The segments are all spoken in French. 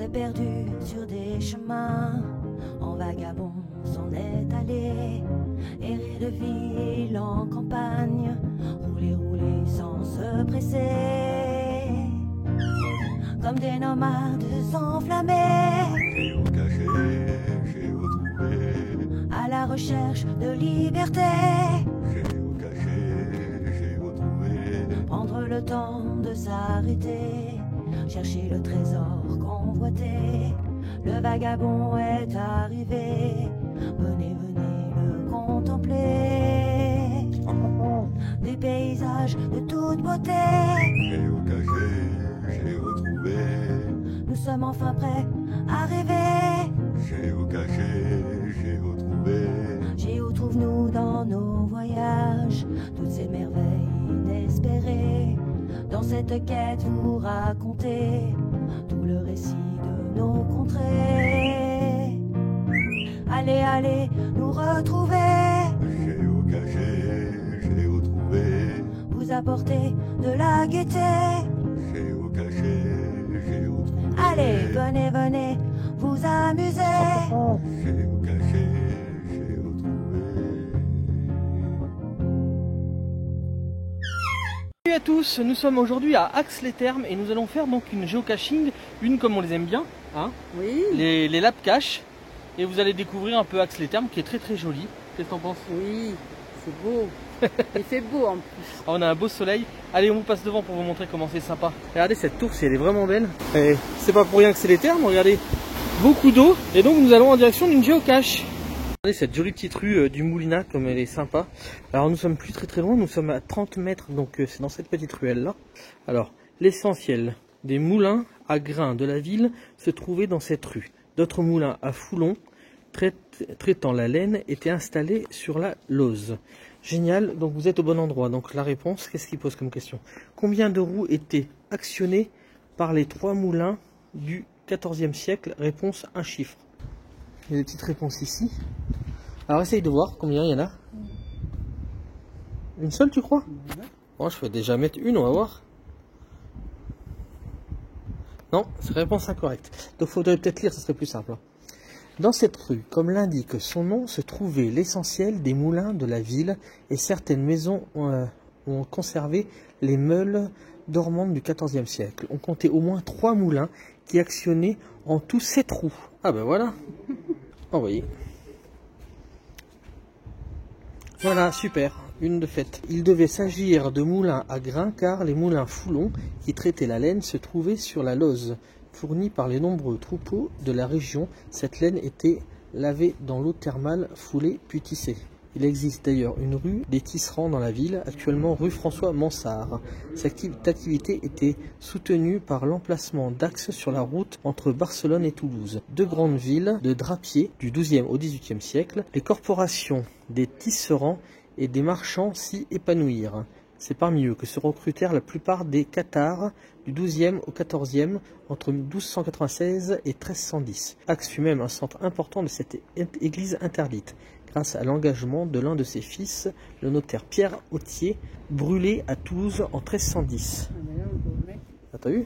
s'est perdu sur des chemins, en vagabond s'en est allé, errer de ville en campagne, rouler, rouler sans se presser, comme des nomades enflammés, à la recherche de liberté. Prendre le temps de s'arrêter, chercher le trésor convoité. Le vagabond est arrivé, venez, venez le contempler. Des paysages de toute beauté. J'ai retrouvé. Nous sommes enfin prêts à rêver. J'ai retrouvé. Géo-trouve-nous dans nos voyages toutes ces merveilles inespérées. Dans cette quête vous racontez tout le récit de nos contrées. Allez, allez nous retrouver. J'ai retrouvé. Vous apporter de la gaieté. J'ai retrouvé. Allez, venez, venez vous amuser. J'ai retrouvé. Salut à tous, nous sommes aujourd'hui à Ax-les-Thermes et nous allons faire donc une géocaching, une comme on les aime bien, hein, Oui. les lab caches, et vous allez découvrir un peu Ax-les-Thermes qui est très très joli. Qu'est-ce que t'en penses? Oui, c'est beau. Il fait beau en plus. On a un beau soleil. Allez, on vous passe devant pour vous montrer comment c'est sympa. Regardez cette tour, elle est vraiment belle. Et c'est pas pour rien que c'est les Thermes, regardez, beaucoup d'eau. Et donc nous allons en direction d'une géocache. Regardez cette jolie petite rue du Moulinat, comme elle est sympa. Alors nous sommes plus très loin, nous sommes à 30 mètres, donc c'est dans cette petite ruelle là. Alors l'essentiel des moulins à grains de la ville se trouvait dans cette rue. D'autres moulins à foulons traitant la laine étaient installés sur la Lose. Génial, donc vous êtes au bon endroit. Donc la réponse, qu'est-ce qu'il pose comme question? Combien de roues étaient actionnées par les 3 moulins du XIVe siècle? Réponse, un chiffre. Il y a des petites réponses ici. Alors essaye de voir combien il y en a. Une seule, tu crois? Bon, je vais déjà mettre une, on va voir. Non, c'est réponse incorrecte. Donc il faudrait peut-être lire, ce serait plus simple. Dans cette rue, comme l'indique son nom, se trouvait l'essentiel des moulins de la ville et certaines maisons ont conservé les meules dormantes du XIVe siècle. On comptait au moins 3 moulins qui actionnaient en tout 7 roues. Ah ben voilà. Envoyé. Voilà, super, une de faite. Il devait s'agir de moulins à grains car les moulins foulons qui traitaient la laine se trouvaient sur la Lose. Fournie par les nombreux troupeaux de la région, cette laine était lavée dans l'eau thermale, foulée puis tissée. Il existe d'ailleurs une rue des tisserands dans la ville, actuellement rue François Mansart. Cette activité était soutenue par l'emplacement d'axes sur la route entre Barcelone et Toulouse. Deux grandes villes de drapiers du XIIe au XVIIIe siècle, les corporations des tisserands et des marchands s'y épanouirent. C'est parmi eux que se recrutèrent la plupart des cathares du XIIe au XIVe entre 1296 et 1310. Ax fut même un centre important de cette église interdite, grâce à l'engagement de l'un de ses fils, le notaire Pierre Autier, brûlé à Toulouse en 1310. Ah, t'as vu?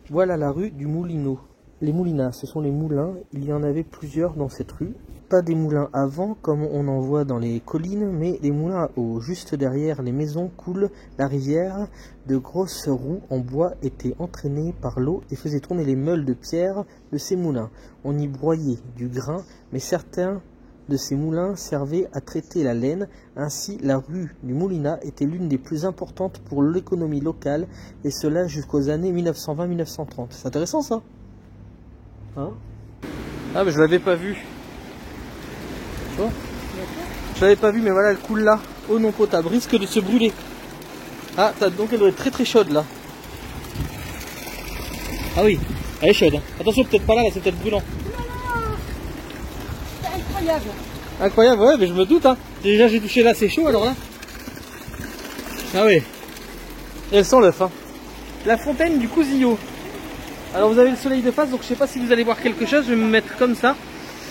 Voilà la rue du Moulineau. Les moulinats, ce sont les moulins, il y en avait plusieurs dans cette rue. Pas des moulins à vent comme on en voit dans les collines, mais des moulins à eau. Juste derrière les maisons coule la rivière. De grosses roues en bois étaient entraînées par l'eau et faisaient tourner les meules de pierre de ces moulins. On y broyait du grain, mais certains de ces moulins servaient à traiter la laine. Ainsi, la rue du Moulinat était l'une des plus importantes pour l'économie locale, et cela jusqu'aux années 1920-1930. C'est intéressant ça, hein? Ah mais je l'avais pas vu. Tu vois? Je l'avais pas vu, mais voilà, elle coule là, eau non potable, risque de se brûler. Ah, donc elle doit être très très chaude là. Ah oui, elle est chaude, hein. Attention, peut-être pas là, c'est peut-être brûlant. C'est incroyable. Incroyable, ouais, mais je me doute, hein. Déjà j'ai touché là, c'est chaud alors là. Ah oui. Et elles sont l'œuf, hein. La fontaine du Cousillot. Alors vous avez le soleil de face, donc je sais pas si vous allez voir quelque chose, je vais me mettre comme ça.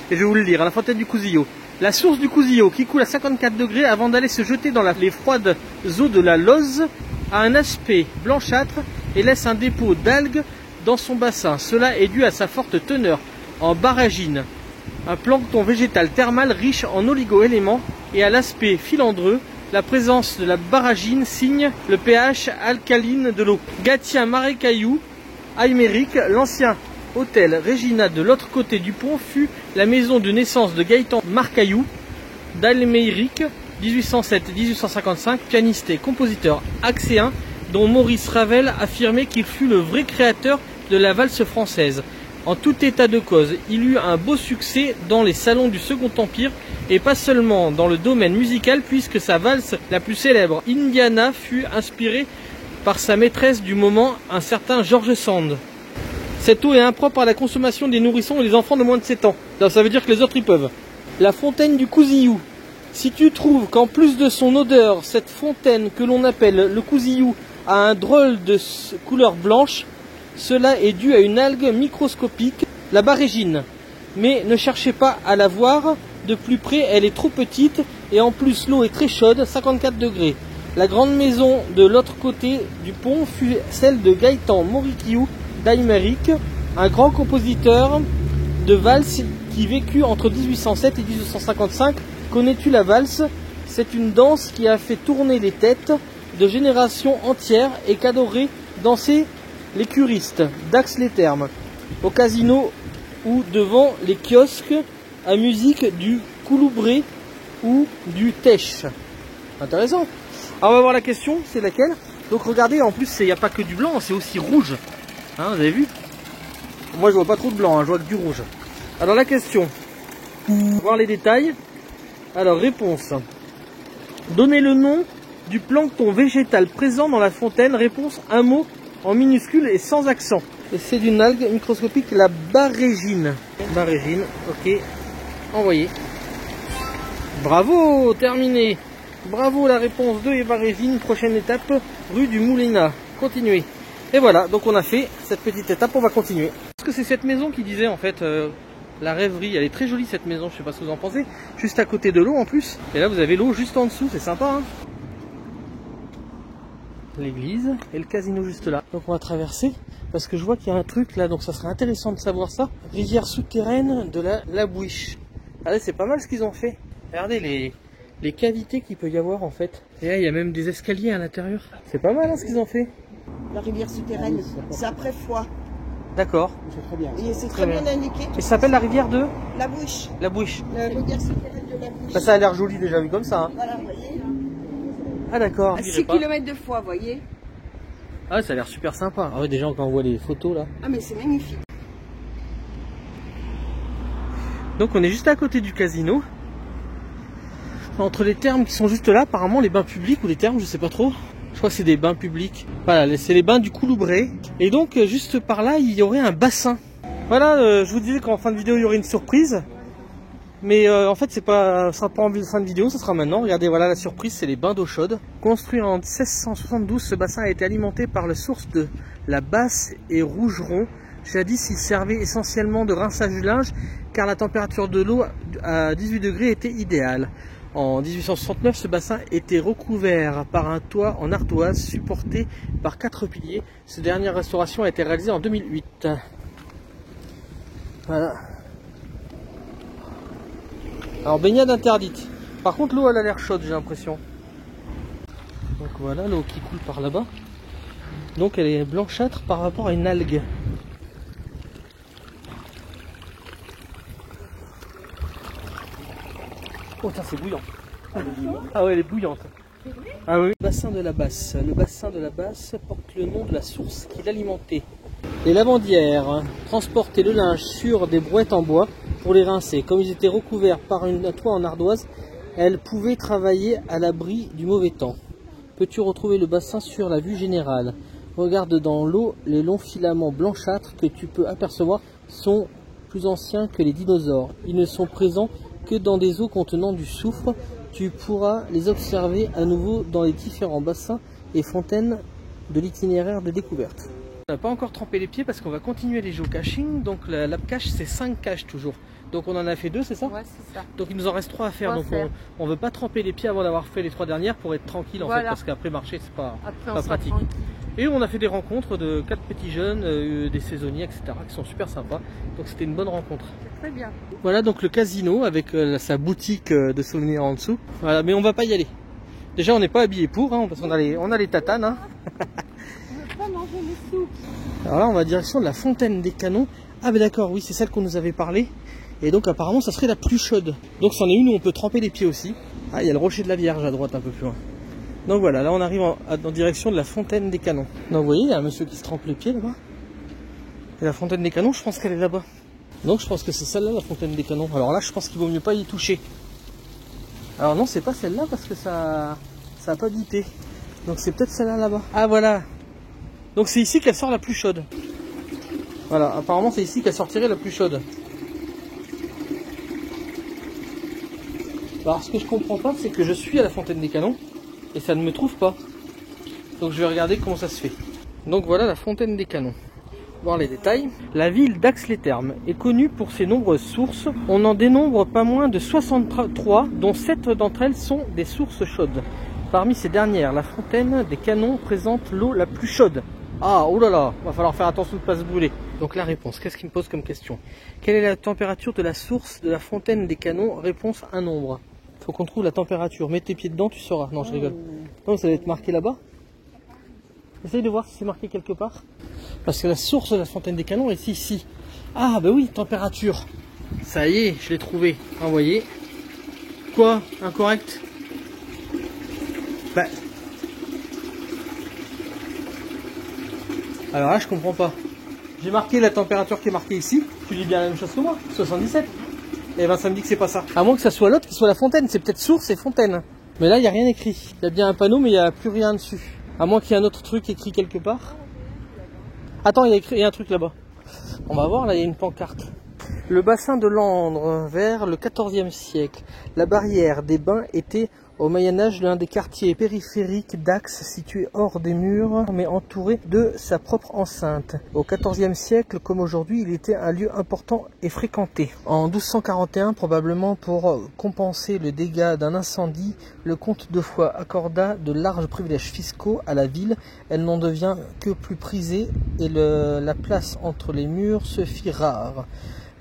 Et je vais vous le dire, la fontaine du Cousillot. La source du Cousillot qui coule à 54 degrés avant d'aller se jeter dans les froides eaux de la Lose a un aspect blanchâtre et laisse un dépôt d'algues dans son bassin. Cela est dû à sa forte teneur en barragine, un plancton végétal thermal riche en oligo-éléments, et à l'aspect filandreux. La présence de la barragine signe le pH alcaline de l'eau. Gatien Marécaillou, Ayméric, l'ancien hôtel Regina de l'autre côté du pont, fut la maison de naissance de Gaëtan Marcaillou d'Ayméric, 1807-1855, pianiste et compositeur axéen, dont Maurice Ravel affirmait qu'il fut le vrai créateur de la valse française. En tout état de cause, il eut un beau succès dans les salons du Second Empire, et pas seulement dans le domaine musical, puisque sa valse la plus célèbre, Indiana, fut inspirée par sa maîtresse du moment, un certain George Sand. Cette eau est impropre à la consommation des nourrissons et des enfants de moins de 7 ans. Alors, ça veut dire que les autres y peuvent. La fontaine du Couzillou. Si tu trouves qu'en plus de son odeur, cette fontaine que l'on appelle le Couzillou a un drôle de couleur blanche, cela est dû à une algue microscopique, la barrégine. Mais ne cherchez pas à la voir de plus près, elle est trop petite, et en plus l'eau est très chaude, 54 degrés. La grande maison de l'autre côté du pont fut celle de Gaëtan Marcaillou d'Ayméric, un grand compositeur de valse qui vécut entre 1807 et 1855. Connais-tu la valse? C'est une danse qui a fait tourner les têtes de générations entières et qu'adoraient danser les curistes d'Ax-les-Thermes, au casino ou devant les kiosques à musique du couloubré ou du tèche. Intéressant. Alors on va voir la question, c'est laquelle? Donc regardez, en plus il n'y a pas que du blanc, c'est aussi rouge. Hein, vous avez vu? Moi je vois pas trop de blanc, hein, je vois que du rouge. Alors la question, on va voir les détails. Alors réponse. Donnez le nom du plancton végétal présent dans la fontaine. Réponse, un mot en minuscule et sans accent. Et c'est d'une algue microscopique, la barrégine. Barrégine, ok. Envoyé. Bravo, terminé. Bravo, la réponse 2 est barrégine. Prochaine étape, rue du Moulinat. Continuez. Et voilà, donc on a fait cette petite étape, on va continuer. Parce que c'est cette maison qui disait en fait la rêverie. Elle est très jolie cette maison, je sais pas ce que vous en pensez. Juste à côté de l'eau en plus. Et là vous avez l'eau juste en dessous, c'est sympa hein. L'église et le casino juste là. Donc on va traverser parce que je vois qu'il y a un truc là, donc ça serait intéressant de savoir ça. Rivière souterraine de la Bouiche. Ah là c'est pas mal ce qu'ils ont fait. Regardez les cavités qu'il peut y avoir en fait. Et là il y a même des escaliers à l'intérieur. C'est pas mal hein, ce qu'ils ont fait. La rivière souterraine, c'est après Foix. D'accord. C'est très bien. Et c'est très bien indiqué. Et ça s'appelle la rivière de La Bouiche. La Bouiche. La rivière souterraine de la Bouiche. Bah, ça a l'air joli déjà vu comme ça. Hein. Voilà, vous voyez. Ah d'accord. À 6 km de Foix, vous voyez. Ah ça a l'air super sympa. Ah ouais, déjà quand on voit les photos là. Ah mais c'est magnifique. Donc on est juste à côté du casino. Entre les thermes qui sont juste là, apparemment les bains publics ou les thermes, je sais pas trop. Je crois que c'est des bains publics. Voilà, c'est les bains du Couloubré. Et donc juste par là, il y aurait un bassin. Voilà, je vous disais qu'en fin de vidéo, il y aurait une surprise. Mais en fait, ça sera pas en fin de vidéo, ça sera maintenant. Regardez, voilà la surprise, c'est les bains d'eau chaude. Construit en 1672, ce bassin a été alimenté par la source de la Basse et Rougeron. Jadis, il servait essentiellement de rinçage du linge, car la température de l'eau à 18 degrés était idéale. En 1869, ce bassin était recouvert par un toit en ardoise supporté par 4 piliers. Cette dernière restauration a été réalisée en 2008. Voilà. Alors baignade interdite. Par contre l'eau elle a l'air chaude, j'ai l'impression. Donc voilà l'eau qui coule par là-bas. Donc elle est blanchâtre par rapport à une algue. Oh putain c'est bouillant. Ah ouais elle est bouillante. Ah oui. Le bassin de la Basse. Le bassin de la Basse porte le nom de la source qui l'alimentait. Les lavandières transportaient le linge sur des brouettes en bois pour les rincer. Comme ils étaient recouverts par un toit en ardoise, elles pouvaient travailler à l'abri du mauvais temps. Peux-tu retrouver le bassin sur la vue générale? Regarde dans l'eau, les longs filaments blanchâtres que tu peux apercevoir sont plus anciens que les dinosaures. Ils ne sont présents que dans des eaux contenant du soufre. Tu pourras les observer à nouveau dans les différents bassins et fontaines de l'itinéraire de découverte. On n'a pas encore trempé les pieds parce qu'on va continuer les géocaching. Donc la cache c'est 5 caches toujours. Donc on en a fait 2, c'est ça? Ouais, c'est ça. Donc il nous en reste 3 à faire. 3 à Donc faire. on veut pas tremper les pieds avant d'avoir fait les 3 dernières pour être tranquille en fait, parce qu'après marcher c'est pas pratique. Tranquille. Et on a fait des rencontres de 4 petits jeunes, des saisonniers, etc. qui sont super sympas. Donc c'était une bonne rencontre. Très bien. Voilà donc le casino avec sa boutique de souvenirs en dessous. Voilà, mais on va pas y aller. Déjà on n'est pas habillé pour, hein, parce qu'on a les tatanes. Hein. On veut pas manger les soupes. Alors là on va en direction de la fontaine des canons. Ah ben d'accord, oui c'est celle qu'on nous avait parlé. Et donc apparemment ça serait la plus chaude. Donc c'en est une où on peut tremper les pieds aussi. Ah il y a le rocher de la Vierge à droite un peu plus loin. Donc voilà, là on arrive en direction de la fontaine des canons. Donc vous voyez, il y a un monsieur qui se trempe les pieds là-bas. Et la fontaine des canons, je pense qu'elle est là-bas. Donc je pense que c'est celle-là la fontaine des canons. Alors là je pense qu'il vaut mieux pas y toucher. Alors non, c'est pas celle-là parce que ça a pas bipé. Donc c'est peut-être celle-là là-bas. Ah voilà. Donc c'est ici qu'elle sort la plus chaude. Voilà, apparemment c'est ici qu'elle sortirait la plus chaude. Alors ce que je comprends pas, c'est que je suis à la fontaine des canons et ça ne me trouve pas. Donc je vais regarder comment ça se fait. Donc voilà la fontaine des canons. Voir les détails. La ville d'Ax-les-Thermes est connue pour ses nombreuses sources. On en dénombre pas moins de 63, dont 7 d'entre elles sont des sources chaudes. Parmi ces dernières, la fontaine des canons présente l'eau la plus chaude. Ah, oh là là, va falloir faire attention de ne pas se brûler. Donc la réponse, qu'est-ce qu'il me pose comme question? Quelle est la température de la source de la fontaine des canons? Réponse, un nombre. Faut qu'on trouve la température. Mets tes pieds dedans, tu sauras. Non, je rigole. Non, ça va être marqué là-bas. Essaye de voir si c'est marqué quelque part. Parce que la source de la fontaine des canons est ici. Ah, bah oui, température. Ça y est, je l'ai trouvé. Envoyé. Quoi? Incorrect? Bah. Alors là, je comprends pas. J'ai marqué la température qui est marquée ici. Tu dis bien la même chose que moi. 77. Et ben ça me dit que c'est pas ça. À moins que ça soit l'autre qui soit la fontaine. C'est peut-être source et fontaine. Mais là, il n'y a rien écrit. Il y a bien un panneau, mais il n'y a plus rien dessus. À moins qu'il y ait un autre truc écrit quelque part. Attends, il y a un truc là-bas. On va voir, là, il y a une pancarte. Le bassin de Landres, vers le XIVe siècle. La barrière des bains était au Moyen-Âge l'un des quartiers périphériques d'Ax, situé hors des murs, mais entouré de sa propre enceinte. Au XIVe siècle, comme aujourd'hui, il était un lieu important et fréquenté. En 1241, probablement pour compenser le dégât d'un incendie, le comte de Foix accorda de larges privilèges fiscaux à la ville. Elle n'en devient que plus prisée et la place entre les murs se fit rare.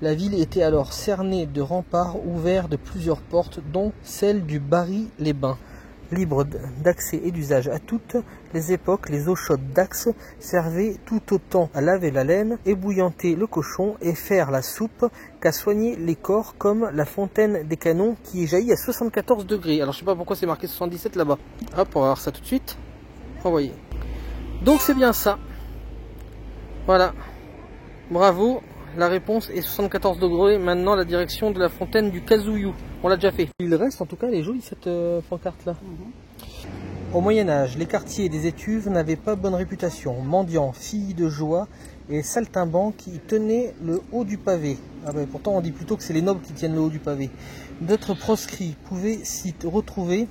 La ville était alors cernée de remparts ouverts de plusieurs portes, dont celle du Barry-les-Bains. Libre d'accès et d'usage à toutes les époques, les eaux chaudes d'Ax servaient tout autant à laver la laine, ébouillanter le cochon et faire la soupe qu'à soigner les corps, comme la fontaine des canons qui jaillit à 74 degrés. Alors je sais pas pourquoi c'est marqué 77 là-bas. Hop, on va voir ça tout de suite. Envoyé. Donc c'est bien ça. Voilà. Bravo. La réponse est 74 degrés. Maintenant, la direction de la fontaine du Kazouillou. On l'a déjà fait. Il reste, en tout cas, elle est jolie cette pancarte-là. Au Moyen-Âge, les quartiers des étuves n'avaient pas bonne réputation. Mendiants, filles de joie et saltimbanques qui tenaient le haut du pavé. Ah ben, pourtant, on dit plutôt que c'est les nobles qui tiennent le haut du pavé. D'autres proscrits pouvaient s'y retrouver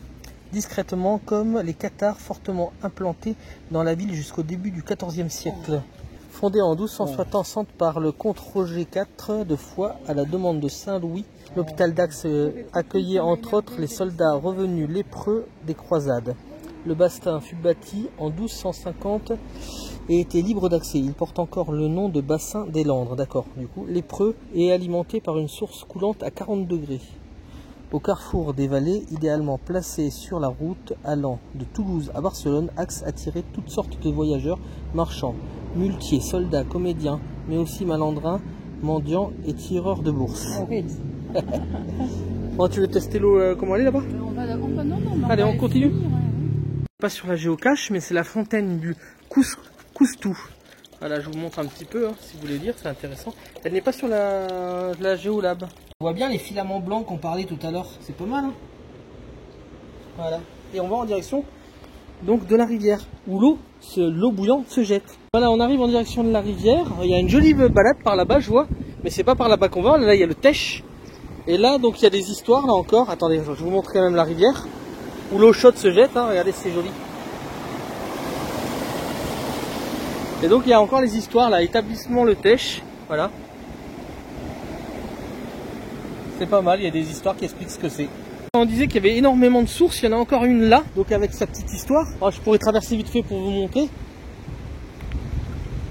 discrètement, comme les cathares fortement implantés dans la ville jusqu'au début du XIVe siècle. Fondé en 1260 par le comte Roger IV de Foix à la demande de Saint-Louis, l'hôpital d'Ax accueillait entre autres les soldats revenus lépreux des croisades. Le bassin fut bâti en 1250 et était libre d'accès. Il porte encore le nom de bassin des Landres, d'accord, du coup, lépreux, et alimenté par une source coulante à 40 degrés. Au carrefour des vallées, idéalement placé sur la route allant de Toulouse à Barcelone, Ax attirait toutes sortes de voyageurs, marchands, muletiers, soldats, comédiens, mais aussi malandrins, mendiants et tireurs de bourse. Oui. Bon, tu veux tester l'eau, comment elle est là-bas? Allez, on continue. Pas sur la géocache, mais c'est la fontaine du Coustou. Voilà, je vous montre un petit peu, hein, si vous voulez dire, c'est intéressant. Elle n'est pas sur la géolab. On voit bien les filaments blancs qu'on parlait tout à l'heure, c'est pas mal. Hein, voilà, et on va en direction donc de la rivière, où l'eau bouillante se jette. Voilà, on arrive en direction de la rivière. Il y a une jolie balade par là-bas, je vois, mais c'est pas par là-bas qu'on va. Là, il y a le Tech. Et là, donc, il y a des histoires, là encore. Attendez, je vous montre quand même la rivière, où l'eau chaude se jette. Hein. Regardez, c'est joli. Et donc, il y a encore les histoires, là. Établissement le Tech. Voilà. C'est pas mal, il y a des histoires qui expliquent ce que c'est. On disait qu'il y avait énormément de sources, il y en a encore une là, donc avec sa petite histoire. Alors, je pourrais traverser vite fait pour vous montrer.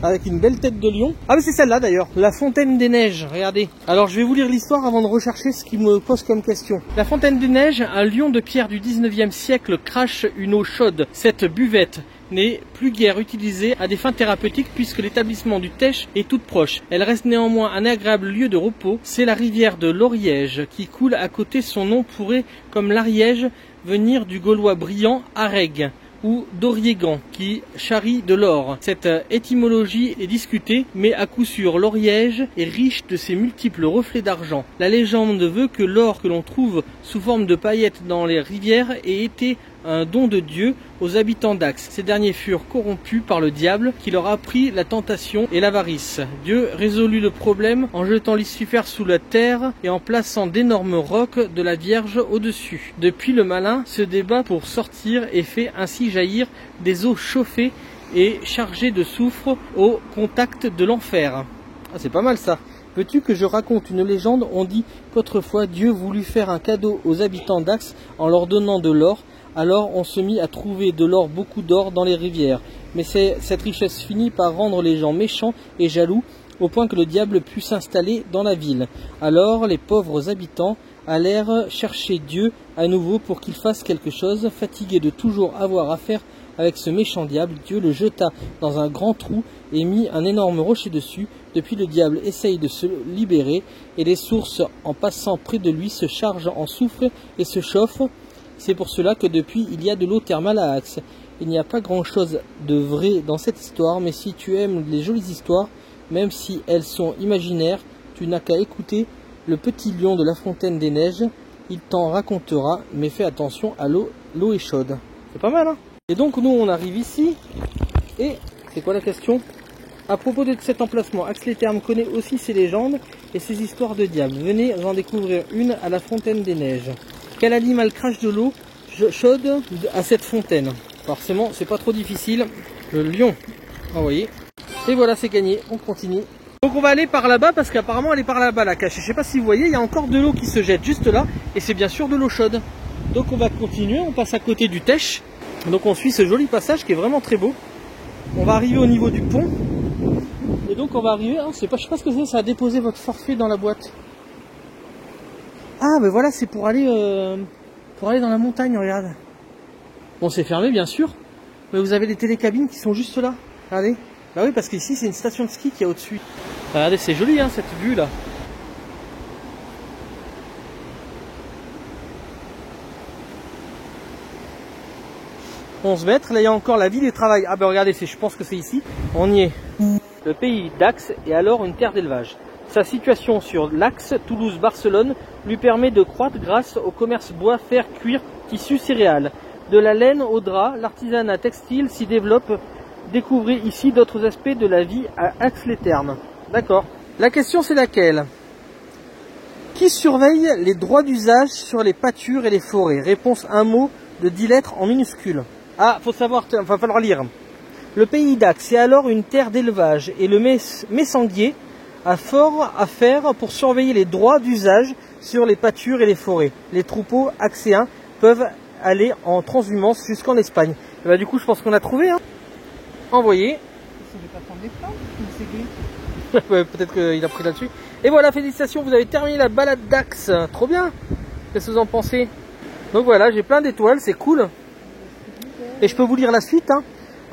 Avec une belle tête de lion. Ah mais c'est celle-là d'ailleurs, la fontaine des neiges, regardez. Alors je vais vous lire l'histoire avant de rechercher ce qui me pose comme question. La fontaine des neiges, un lion de pierre du 19e siècle crache une eau chaude. Cette buvette n'est plus guère utilisée à des fins thérapeutiques puisque l'établissement du Teche est toute proche. Elle reste néanmoins un agréable lieu de repos. C'est la rivière de l'Oriège qui coule à côté. Son nom pourrait, comme l'Ariège, venir du gaulois brillant Areg ou d'Oriégan, qui charrie de l'or. Cette étymologie est discutée, mais à coup sûr l'Oriège est riche de ses multiples reflets d'argent. La légende veut que l'or que l'on trouve sous forme de paillettes dans les rivières ait été un don de Dieu aux habitants d'Axe. Ces derniers furent corrompus par le diable qui leur a pris la tentation et l'avarice. Dieu résolut le problème en jetant Lucifer sous la terre et en plaçant d'énormes rocs de la Vierge au-dessus. Depuis, le malin se débat pour sortir et fait ainsi jaillir des eaux chauffées et chargées de soufre au contact de l'enfer. Ah, c'est pas mal ça. Veux-tu que je raconte une légende? On dit qu'autrefois Dieu voulut faire un cadeau aux habitants d'Axe en leur donnant de l'or. Alors on se mit à trouver de l'or, beaucoup d'or dans les rivières. Mais cette richesse finit par rendre les gens méchants et jaloux, au point que le diable put s'installer dans la ville. Alors les pauvres habitants allèrent chercher Dieu à nouveau pour qu'il fasse quelque chose. Fatigué de toujours avoir affaire avec ce méchant diable, Dieu le jeta dans un grand trou et mit un énorme rocher dessus. Depuis, le diable essaye de se libérer et les sources, en passant près de lui, se chargent en soufre et se chauffent. C'est pour cela que depuis, il y a de l'eau thermale à Axe. Il n'y a pas grand-chose de vrai dans cette histoire, mais si tu aimes les jolies histoires, même si elles sont imaginaires, tu n'as qu'à écouter le petit lion de la fontaine des neiges. Il t'en racontera, mais fais attention à l'eau, l'eau est chaude. C'est pas mal, hein? Et donc nous, on arrive ici, et c'est quoi la question? À propos de cet emplacement, Axe-les-Thermes connaît aussi ses légendes et ses histoires de diable. Venez en découvrir une à la fontaine des neiges. Quel animal crache de l'eau chaude à cette fontaine? Forcément, c'est pas trop difficile. Le lion. Vous voyez. Et voilà, c'est gagné. On continue. Donc on va aller par là-bas parce qu'apparemment elle est par là-bas la cache. Je sais pas si vous voyez, il y a encore de l'eau qui se jette juste là. Et c'est bien sûr de l'eau chaude. Donc on va continuer. On passe à côté du Teche. Donc on suit ce joli passage qui est vraiment très beau. On va arriver au niveau du pont. Et donc on va arriver. Je sais pas ce que c'est. Ça a déposé votre forfait dans la boîte. Ah ben voilà, c'est pour aller dans la montagne, regarde. Bon, c'est fermé bien sûr, mais vous avez les télécabines qui sont juste là. Regardez. Bah oui, parce qu'ici c'est une station de ski qui est au-dessus. Regardez, c'est joli hein, cette vue là. 11 mètres, là il y a encore la ville et le travail. Ah ben regardez, je pense que c'est ici. On y est. Le pays d'Axe est alors une terre d'élevage. Sa situation sur l'Axe Toulouse-Barcelone lui permet de croître grâce au commerce bois, fer, cuir, tissus, céréales. De la laine au drap, l'artisanat textile s'y développe. Découvrez ici d'autres aspects de la vie à Axe-les-Thermes. D'accord. La question c'est laquelle? Qui surveille les droits d'usage sur les pâtures et les forêts? Réponse un mot de 10 lettres en minuscules. Ah, faut savoir, va falloir lire. Le pays d'Axe est alors une terre d'élevage et le messanguier a fort à faire pour surveiller les droits d'usage sur les pâtures et les forêts. Les troupeaux axéens peuvent aller en transhumance jusqu'en Espagne. Et bah, du coup, je pense qu'on a trouvé. Hein. Envoyé. Ouais, peut-être qu'il a pris là-dessus. Et voilà, félicitations, vous avez terminé la balade d'Axe. Trop bien. Qu'est-ce que vous en pensez? Donc voilà, j'ai plein d'étoiles, c'est cool. Et je peux vous lire la suite. Hein.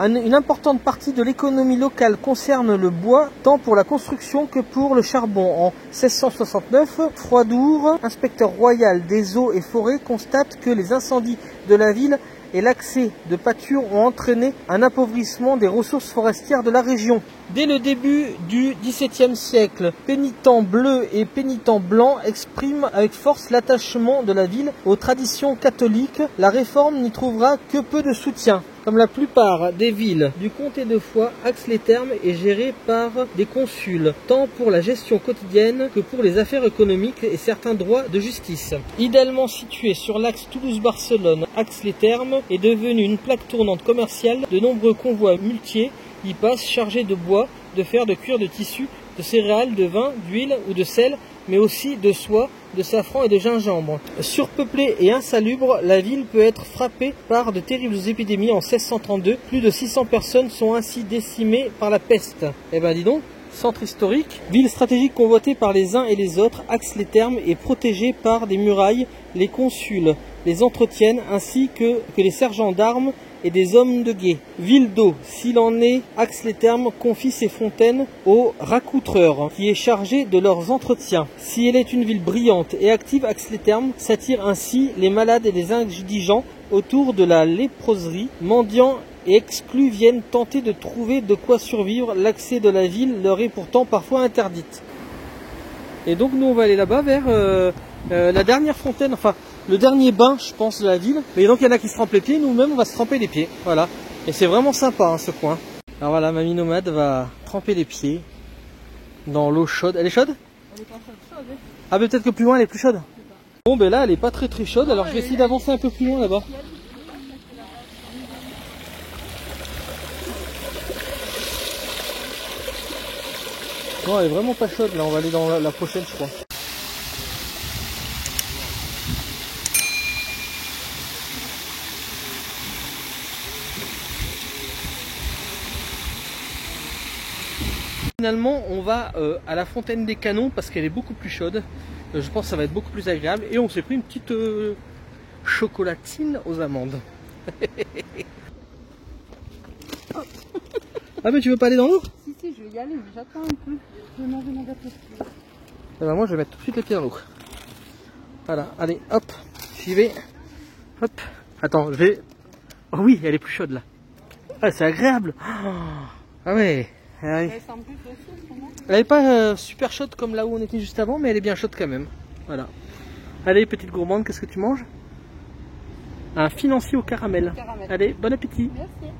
Une importante partie de l'économie locale concerne le bois, tant pour la construction que pour le charbon. En 1669, Froidour, inspecteur royal des eaux et forêts, constate que les incendies de la ville et l'accès de pâture ont entraîné un appauvrissement des ressources forestières de la région. Dès le début du XVIIe siècle, pénitents bleus et pénitents blancs expriment avec force l'attachement de la ville aux traditions catholiques. La réforme n'y trouvera que peu de soutien. Comme la plupart des villes du comté de Foix, Axe-les-Thermes est gérée par des consuls, tant pour la gestion quotidienne que pour les affaires économiques et certains droits de justice. Idéalement situé sur l'axe Toulouse-Barcelone, Axe-les-Thermes est devenu une plaque tournante commerciale. De nombreux convois muletiers y passent chargés de bois, de fer, de cuir, de tissu, de céréales, de vin, d'huile ou de sel mais aussi de soie, de safran et de gingembre. Surpeuplée et insalubre, la ville peut être frappée par de terribles épidémies. En 1632, plus de 600 personnes sont ainsi décimées par la peste. Eh ben dis donc, centre historique, ville stratégique convoitée par les uns et les autres, Ax-les-Thermes est protégée par des murailles. Les consuls les entretiennent ainsi que les sergents d'armes et des hommes de guet. Ville d'eau, s'il en est, Ax-les-Thermes confie ses fontaines au racoutreur, qui est chargé de leurs entretiens. Si elle est une ville brillante et active, Ax-les-Thermes s'attire ainsi les malades et les indigents autour de la léproserie. Mendiants et exclus viennent tenter de trouver de quoi survivre. L'accès de la ville leur est pourtant parfois interdite. Et donc nous on va aller là-bas vers la dernière fontaine, enfin le dernier bain je pense de la ville. Et donc il y en a qui se trempent les pieds, nous-mêmes on va se tremper les pieds. Voilà. Et c'est vraiment sympa hein, ce coin. Alors voilà, Mamie Nomade va tremper les pieds dans l'eau chaude. Elle est chaude? Elle est pas chaude, hein. Ah mais peut-être que plus loin elle est plus chaude. Bon ben là elle est pas très chaude, alors je vais essayer d'avancer un peu plus loin là-bas. Non, elle est vraiment pas chaude là, on va aller dans la prochaine je crois. Finalement on va à la fontaine des canons parce qu'elle est beaucoup plus chaude. Je pense que ça va être beaucoup plus agréable. Et on s'est pris une petite chocolatine aux amandes. Ah mais tu veux pas aller dans l'eau? Si, je vais y aller, mais j'attends un peu. Je vais manger mon gâteau. Eh ben moi je vais mettre tout de suite les pieds dans l'eau. Voilà, allez, hop, j'y vais. Hop, attends, je vais... Oh oui, elle est plus chaude là. Ah, c'est agréable. Ah ouais. Elle sent plus aussi, comment? Elle n'est pas super chaude comme là où on était juste avant, mais elle est bien chaude quand même. Voilà. Allez, petite gourmande, qu'est-ce que tu manges? Un financier au caramel. Caramel. Allez, bon appétit. Merci.